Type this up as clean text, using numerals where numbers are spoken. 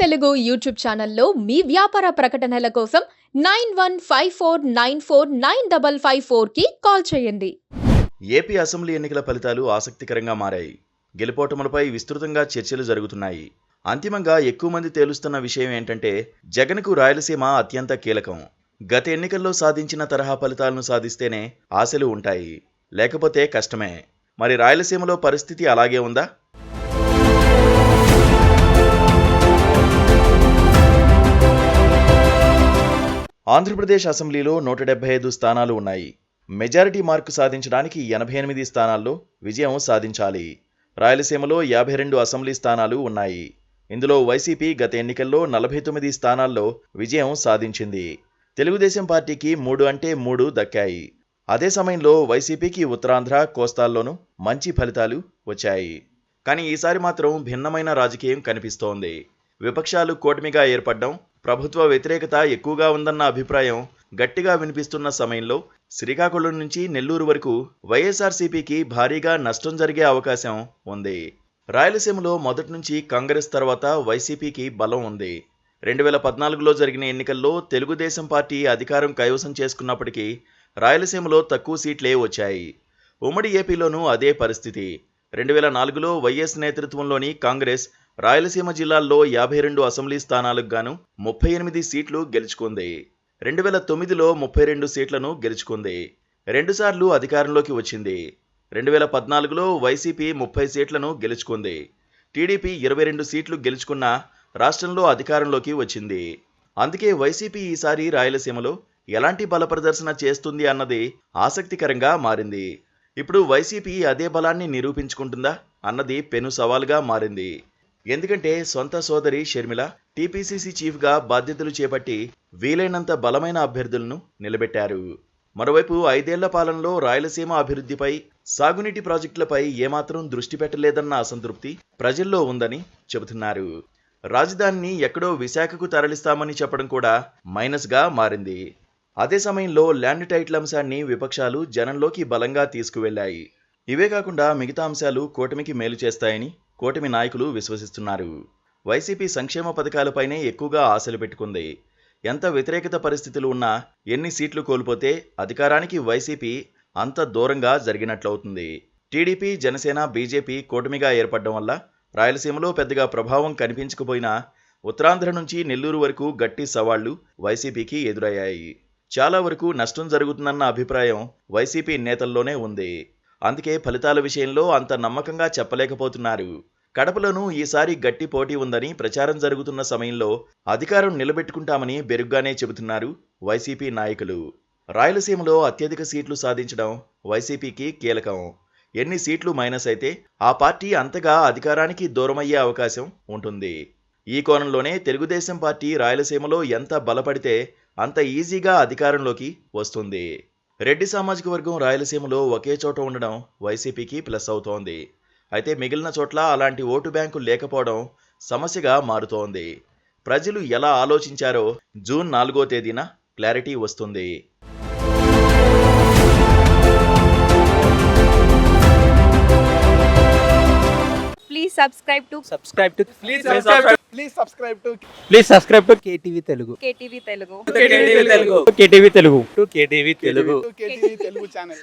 Telugu YouTube ఛానల్లో మీ వ్యాపార ప్రకటనల కోసం 9154949554 కి కాల్ చేయండి. ఏపీ అసెంబ్లీ ఎన్నికల ఫలితాలు ఆసక్తికరంగా మారాయి. గెలుపోటములపై విస్తృతంగా చర్చలు జరుగుతున్నాయి. అంతిమంగా ఎక్కువ మంది తేలుస్తున్న విషయం ఏంటంటే జగన్కు రాయలసీమ అత్యంత కీలకం. గత ఎన్నికల్లో సాధించిన తరహా ఫలితాలను సాధిస్తేనే ఆశలు ఉంటాయి, లేకపోతే కష్టమే. మరి రాయలసీమలో పరిస్థితి అలాగే ఉందా? ఆంధ్రప్రదేశ్ అసెంబ్లీలో 175 స్థానాలు ఉన్నాయి. మెజారిటీ మార్కు సాధించడానికి 88 స్థానాల్లో విజయం సాధించాలి. రాయలసీమలో 52 అసెంబ్లీ స్థానాలు ఉన్నాయి. ఇందులో వైసీపీ గత ఎన్నికల్లో 49 స్థానాల్లో విజయం సాధించింది. తెలుగుదేశం పార్టీకి 3 అంటే 3 దక్కాయి. అదే సమయంలో వైసీపీకి ఉత్తరాంధ్ర, కోస్తాల్లోనూ మంచి ఫలితాలు వచ్చాయి. కానీ ఈసారి మాత్రం భిన్నమైన రాజకీయం కనిపిస్తోంది. విపక్షాలు కూటమిగా ఏర్పడడం, ప్రభుత్వ వ్యతిరేకత ఎక్కువగా ఉందన్న అభిప్రాయం గట్టిగా వినిపిస్తున్న సమయంలో శ్రీకాకుళం నుంచి నెల్లూరు వరకు వైఎస్ఆర్సీపీకి భారీగా నష్టం జరిగే అవకాశం ఉంది. రాయలసీమలో మొదటి నుంచి కాంగ్రెస్ తర్వాత వైసీపీకి బలం ఉంది. 2014లో జరిగిన ఎన్నికల్లో తెలుగుదేశం పార్టీ అధికారం కైవసం చేసుకున్నప్పటికీ రాయలసీమలో తక్కువ సీట్లే వచ్చాయి. ఉమ్మడి ఏపీలోనూ అదే పరిస్థితి. 2004లో వైఎస్ నేతృత్వంలోని కాంగ్రెస్ రాయలసీమ జిల్లాల్లో 52 అసెంబ్లీ స్థానాలకు గాను 38 సీట్లు గెలుచుకుంది. 2009లో 32 సీట్లను గెలుచుకుంది. 2 సార్లు అధికారంలోకి వచ్చింది. 2014లో వైసీపీ 30 సీట్లను గెలుచుకుంది. టీడీపీ 22 సీట్లు గెలుచుకున్న రాష్ట్రంలో అధికారంలోకి వచ్చింది. అందుకే వైసీపీ ఈసారి రాయలసీమలో ఎలాంటి బల ప్రదర్శన చేస్తుంది అన్నది ఆసక్తికరంగా మారింది. ఇప్పుడు వైసీపీ అదే బలాన్ని నిరూపించుకుంటుందా అన్నది పెను సవాలుగా మారింది. ఎందుకంటే సొంత సోదరి షర్మిల టీపీసీసీ చీఫ్గా బాధ్యతలు చేపట్టి వీలైనంత బలమైన అభ్యర్థులను నిలబెట్టారు. మరోవైపు 5 ఏళ్ల పాలనలో రాయలసీమ అభివృద్ధిపై, సాగునీటి ప్రాజెక్టులపై ఏమాత్రం దృష్టి పెట్టలేదన్న అసంతృప్తి ప్రజల్లో ఉందని చెబుతున్నారు. రాజధానిని ఎక్కడో విశాఖకు తరలిస్తామని చెప్పడం కూడా మైనస్గా మారింది. అదే సమయంలో ల్యాండ్ టైటిల్ అంశాన్ని విపక్షాలు జనంలోకి బలంగా తీసుకువెళ్లాయి. ఇవే కాకుండా మిగతా అంశాలు కూటమికి మేలు చేస్తాయని కూటమి నాయకులు విశ్వసిస్తున్నారు. వైసీపీ సంక్షేమ పథకాలపైనే ఎక్కువగా ఆశలు పెట్టుకుంది. ఎంత వ్యతిరేకత పరిస్థితులు ఉన్నా, ఎన్ని సీట్లు కోల్పోతే అధికారానికి వైసీపీ అంత దూరంగా జరిగినట్లవుతుంది. టీడీపీ, జనసేన, బీజేపీ కూటమిగా ఏర్పడడం వల్ల రాయలసీమలో పెద్దగా ప్రభావం కనిపించకపోయినా ఉత్తరాంధ్ర నుంచి నెల్లూరు వరకు గట్టి సవాళ్లు వైసీపీకి ఎదురయ్యాయి. చాలా వరకు నష్టం జరుగుతుందన్న అభిప్రాయం వైసీపీ నేతల్లోనే ఉంది. అందుకే ఫలితాల విషయంలో అంత నమ్మకంగా చెప్పలేకపోతున్నారు. కడపలోనూ ఈసారి గట్టి పోటీ ఉందని ప్రచారం జరుగుతున్న సమయంలో అధికారం నిలబెట్టుకుంటామని బెరుగ్గానే చెబుతున్నారు వైసీపీ నాయకులు. రాయలసీమలో అత్యధిక సీట్లు సాధించడం వైసీపీకి కీలకం. ఎన్ని సీట్లు మైనస్ అయితే ఆ పార్టీ అంతగా అధికారానికి దూరమయ్యే అవకాశం ఉంటుంది. ఈ కోణంలోనే తెలుగుదేశం పార్టీ రాయలసీమలో ఎంత బలపడితే అంత ఈజీగా అధికారంలోకి వస్తుంది. రెడ్డి సామాజిక వర్గం రాయలసీమలో ఒకే చోట ఉండడం వైసీపీకి ప్లస్ అవుతోంది. అయితే మిగిలిన చోట్ల అలాంటి ఓటు బ్యాంకు లేకపోవడం సమస్యగా మారుతోంది. ప్రజలు ఎలా ఆలోచించారో జూన్ 4వ తేదీన క్లారిటీ వస్తుంది. Please subscribe to KTV Telugu. KTV Telugu. KTV Telugu channel.